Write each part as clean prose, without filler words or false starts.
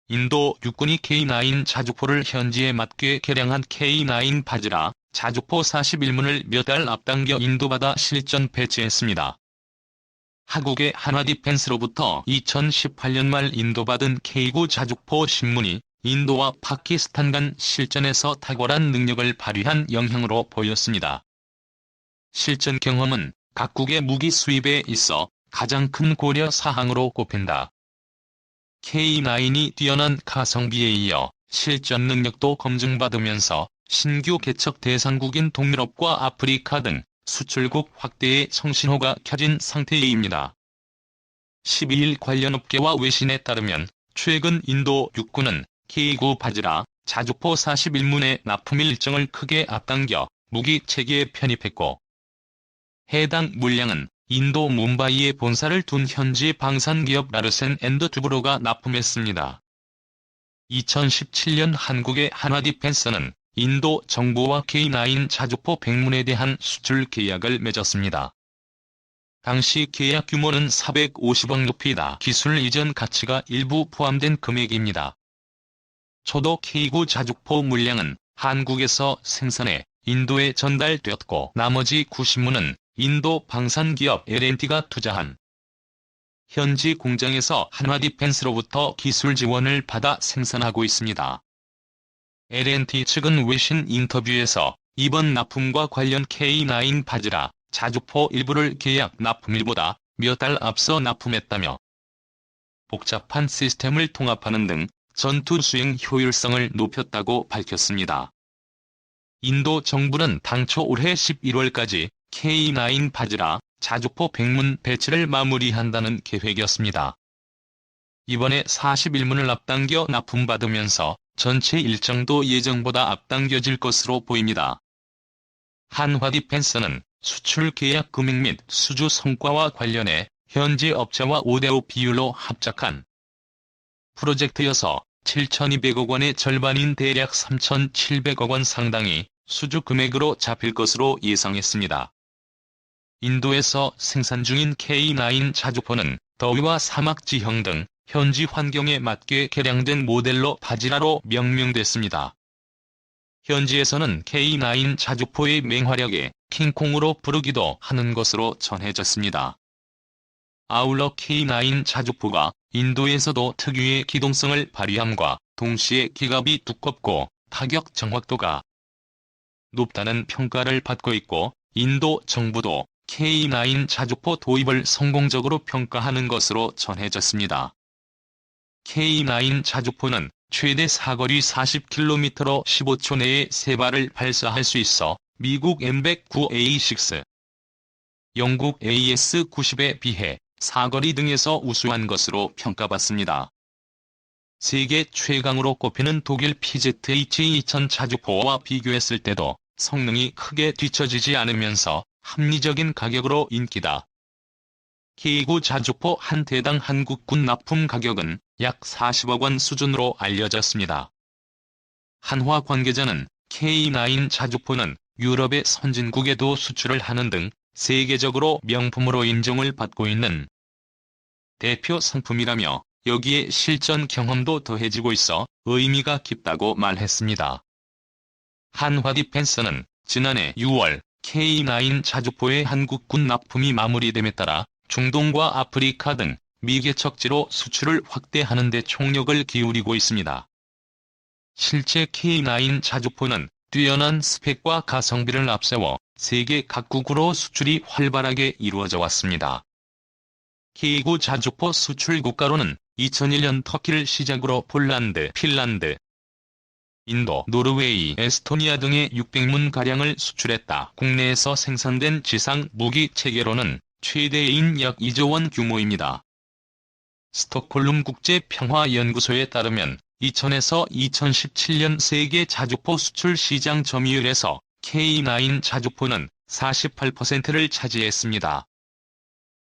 인도 육군이 K9 자주포를 현지에 맞게 개량한 K9 바즈라 자주포 41문을 몇 달 앞당겨 인도 바다 실전 배치했습니다. 하국의 한화디펜스로부터 2018년 말 인도받은 K9 자주포 신문이 인도와 파키스탄 간 실전에서 탁월한 능력을 발휘한 영향으로 보였습니다. 실전 경험은 각국의 무기 수입에 있어 가장 큰 고려 사항으로 꼽힌다. K9이 뛰어난 가성비에 이어 실전 능력도 검증받으면서 신규 개척 대상국인 동유럽과 아프리카 등 수출국 확대에 성신호가 켜진 상태입니다. 12일 관련 업계와 외신에 따르면 최근 인도 육군은 K9 바즈라 자주포 41문의 납품 일정을 크게 앞당겨 무기 체계에 편입했고, 해당 물량은 인도 뭄바이에 본사를 둔 현지 방산기업 라르센 앤드 투브로가 납품했습니다. 2017년 한국의 한화디펜스는 인도 정부와 K9 자주포 100문에 대한 수출 계약을 맺었습니다. 당시 계약 규모는 450억 루피다. 기술 이전 가치가 일부 포함된 금액입니다. 초도 K9 자주포 물량은 한국에서 생산해 인도에 전달되었고, 나머지 90문은 인도 방산기업 L&T가 투자한 현지 공장에서 한화디펜스로부터 기술 지원을 받아 생산하고 있습니다. L&T 측은 외신 인터뷰에서 이번 납품과 관련 K9 바즈라 자주포 일부를 계약 납품일보다 몇 달 앞서 납품했다며, 복잡한 시스템을 통합하는 등 전투 수행 효율성을 높였다고 밝혔습니다. 인도 정부는 당초 올해 11월까지 K9 바즈라 자주포 100문 배치를 마무리한다는 계획이었습니다. 이번에 41문을 앞당겨 납품받으면서 전체 일정도 예정보다 앞당겨질 것으로 보입니다. 한화디펜스는 수출 계약 금액 및 수주 성과와 관련해 현지 업체와 5대5 비율로 합작한 프로젝트여서 7,200억 원의 절반인 대략 3,700억 원 상당이 수주 금액으로 잡힐 것으로 예상했습니다. 인도에서 생산 중인 K9 자주포는 더위와 사막 지형 등 현지 환경에 맞게 개량된 모델로 바즈라로 명명됐습니다. 현지에서는 K9 자주포의 맹활약에 킹콩으로 부르기도 하는 것으로 전해졌습니다. 아울러 K9 자주포가 인도에서도 특유의 기동성을 발휘함과 동시에 기갑이 두껍고 타격 정확도가 높다는 평가를 받고 있고, 인도 정부도 K9 자주포 도입을 성공적으로 평가하는 것으로 전해졌습니다. K9 자주포는 최대 사거리 40km로 15초 내에 3발을 발사할 수 있어 미국 M109A6, 영국 AS-90에 비해 사거리 등에서 우수한 것으로 평가받습니다. 세계 최강으로 꼽히는 독일 PZH-2000 자주포와 비교했을 때도 성능이 크게 뒤처지지 않으면서 합리적인 가격으로 인기다. K9 자주포 한 대당 한국군 납품 가격은 약 40억 원 수준으로 알려졌습니다. 한화 관계자는 K9 자주포는 유럽의 선진국에도 수출을 하는 등 세계적으로 명품으로 인정을 받고 있는 대표 상품이라며, 여기에 실전 경험도 더해지고 있어 의미가 깊다고 말했습니다. 한화디펜스는 지난해 6월 K9 자주포의 한국군 납품이 마무리됨에 따라 중동과 아프리카 등 미개척지로 수출을 확대하는 데 총력을 기울이고 있습니다. 실제 K9 자주포는 뛰어난 스펙과 가성비를 앞세워 세계 각국으로 수출이 활발하게 이루어져 왔습니다. K9 자주포 수출 국가로는 2001년 터키를 시작으로 폴란드, 핀란드, 인도, 노르웨이, 에스토니아 등의 600문가량을 수출했다. 국내에서 생산된 지상 무기 체계로는 최대인 약 2조 원 규모입니다. 스톡홀름 국제평화연구소에 따르면 2000에서 2017년 세계 자주포 수출 시장 점유율에서 K9 자주포는 48%를 차지했습니다.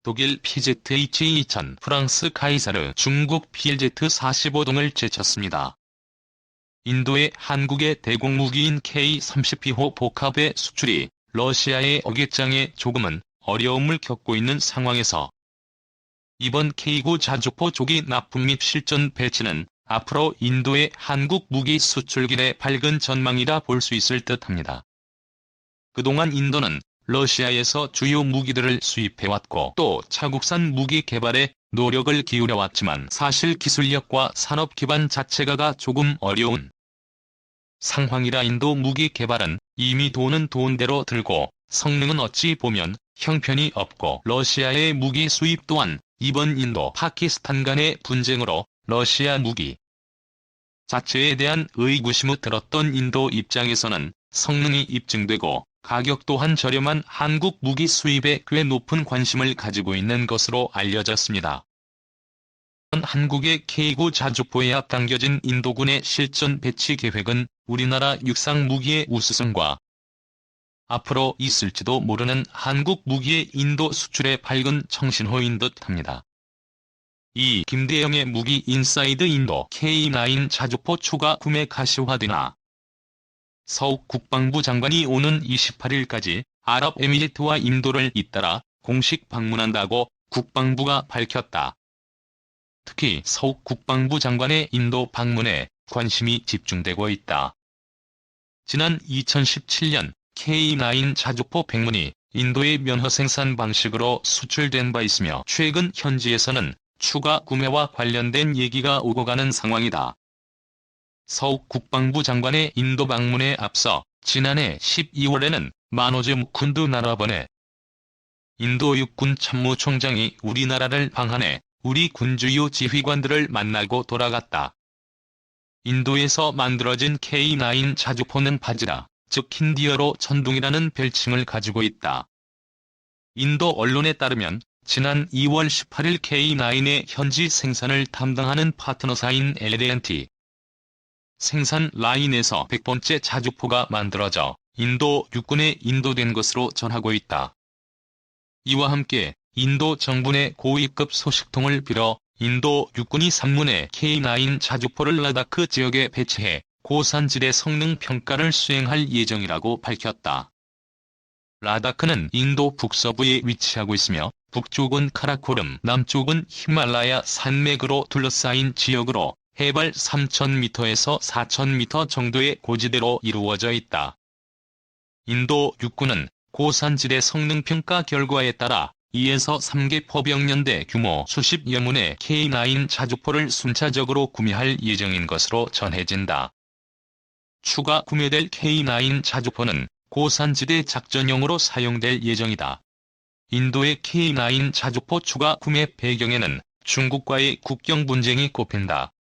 독일 PZH-2000, 프랑스 카이사르, 중국 PLZ-45 등을 제쳤습니다. 인도의 한국의 대공무기인 K-30B호 복합의 수출이 러시아의 어깃장에 조금은 어려움을 겪고 있는 상황에서 이번 K9 자주포 조기 납품 및 실전 배치는 앞으로 인도의 한국 무기 수출길의 밝은 전망이라 볼 수 있을 듯합니다. 그동안 인도는 러시아에서 주요 무기들을 수입해왔고 또 자국산 무기 개발에 노력을 기울여왔지만 사실 기술력과 산업 기반 자체가 조금 어려운 상황이라 인도 무기 개발은 이미 돈은 돈대로 들고 성능은 어찌 보면 형편이 없고 러시아의 무기 수입 또한 이번 인도-파키스탄 간의 분쟁으로 러시아 무기 자체에 대한 의구심이 들었던 인도 입장에서는 성능이 입증되고 가격 또한 저렴한 한국 무기 수입에 꽤 높은 관심을 가지고 있는 것으로 알려졌습니다. 한국의 K9 자주포에 앞당겨진 인도군의 실전 배치 계획은 우리나라 육상 무기의 우수성과 앞으로 있을지도 모르는 한국 무기의 인도 수출의 밝은 청신호인 듯합니다. 이 김대영의 무기 인사이드 인도 K9 자주포 추가 구매 가시화되나? 서욱 국방부 장관이 오는 28일까지 아랍에미리트와 인도를 잇따라 공식 방문한다고 국방부가 밝혔다. 특히 서욱 국방부 장관의 인도 방문에 관심이 집중되고 있다. 지난 2017년 K9 자주포 100문이 인도의 면허 생산 방식으로 수출된 바 있으며 최근 현지에서는 추가 구매와 관련된 얘기가 오고 가는 상황이다. 서욱 국방부 장관의 인도 방문에 앞서 지난해 12월에는 마노즈 무쿤드 나라번에 인도 육군 참모총장이 우리나라를 방한해 우리 군 주요 지휘관들을 만나고 돌아갔다. 인도에서 만들어진 K9 자주포는 바지라, 즉 힌디어로 천둥이라는 별칭을 가지고 있다. 인도 언론에 따르면 지난 2월 18일 K9의 현지 생산을 담당하는 파트너사인 L&T 생산 라인에서 100번째 자주포가 만들어져 인도 육군에 인도된 것으로 전하고 있다. 이와 함께 인도 정부의 고위급 소식통을 빌어 인도 육군이 3문의 K9 자주포를 라다크 지역에 배치해 고산지대 성능 평가를 수행할 예정이라고 밝혔다. 라다크는 인도 북서부에 위치하고 있으며 북쪽은 카라코름, 남쪽은 히말라야 산맥으로 둘러싸인 지역으로 해발 3,000m에서 4,000m 정도의 고지대로 이루어져 있다. 인도 육군은 고산지대 성능평가 결과에 따라 2에서 3개 포병연대 규모 수십여 문의 K9 자주포를 순차적으로 구매할 예정인 것으로 전해진다. 추가 구매될 K9 자주포는 고산지대 작전용으로 사용될 예정이다. 인도의 K9 자주포 추가 구매 배경에는 중국과의 국경 분쟁이 꼽힌다.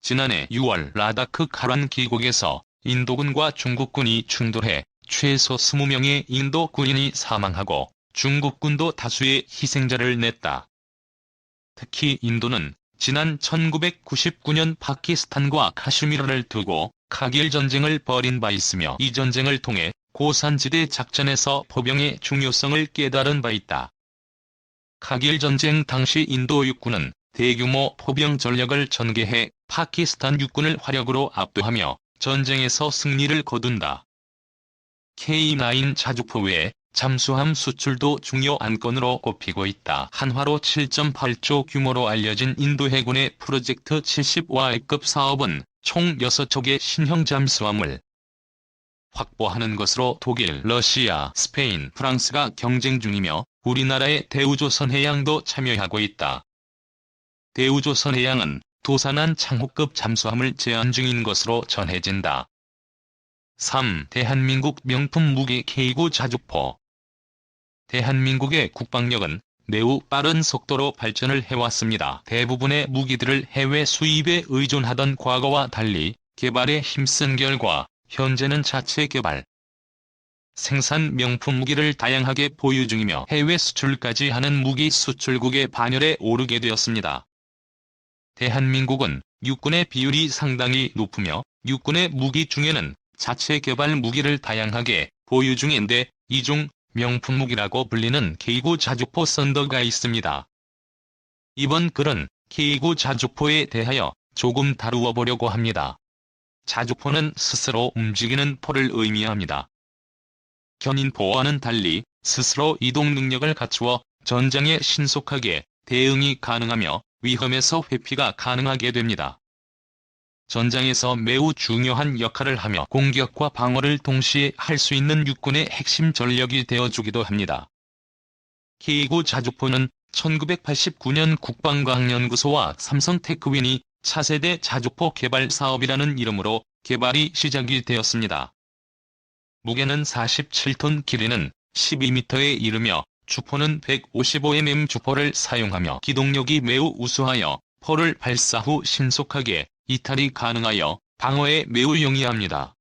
지난해 6월 라다크 카란 계곡에서 인도군과 중국군이 충돌해 최소 20명의 인도 군인이 사망하고 중국군도 다수의 희생자를 냈다. 특히 인도는 지난 1999년 파키스탄과 카슈미르를 두고 카길 전쟁을 벌인 바 있으며 이 전쟁을 통해 고산지대 작전에서 포병의 중요성을 깨달은 바 있다. 카길 전쟁 당시 인도 육군은 대규모 포병 전력을 전개해 파키스탄 육군을 화력으로 압도하며 전쟁에서 승리를 거둔다. K9 자주포 외에 잠수함 수출도 중요 안건으로 꼽히고 있다. 한화로 7.8조 규모로 알려진 인도 해군의 프로젝트 70Y급 사업은 총 6척의 신형 잠수함을 확보하는 것으로 독일, 러시아, 스페인, 프랑스가 경쟁 중이며 우리나라의 대우조선해양도 참여하고 있다. 대우조선해양은 도산한 창호급 잠수함을 제안 중인 것으로 전해진다. 3. 대한민국 명품 무기 K9 자주포. 대한민국의 국방력은 매우 빠른 속도로 발전을 해왔습니다. 대부분의 무기들을 해외 수입에 의존하던 과거와 달리 개발에 힘쓴 결과 현재는 자체 개발, 생산 명품 무기를 다양하게 보유 중이며 해외 수출까지 하는 무기 수출국의 반열에 오르게 되었습니다. 대한민국은 육군의 비율이 상당히 높으며 육군의 무기 중에는 자체 개발 무기를 다양하게 보유 중인데 이 중 명품 무기라고 불리는 K9 자주포 썬더가 있습니다. 이번 글은 K9 자주포에 대하여 조금 다루어 보려고 합니다. 자주포는 스스로 움직이는 포를 의미합니다. 견인포와는 달리 스스로 이동 능력을 갖추어 전장에 신속하게 대응이 가능하며 위험에서 회피가 가능하게 됩니다. 전장에서 매우 중요한 역할을 하며 공격과 방어를 동시에 할 수 있는 육군의 핵심 전력이 되어주기도 합니다. K9 자주포는 1989년 국방과학연구소와 삼성테크윈이 차세대 자주포 개발 사업이라는 이름으로 개발이 시작이 되었습니다. 무게는 47톤, 길이는 12m에 이르며 주포는 155mm 주포를 사용하며 기동력이 매우 우수하여 포를 발사 후 신속하게 이탈이 가능하여 방어에 매우 용이합니다.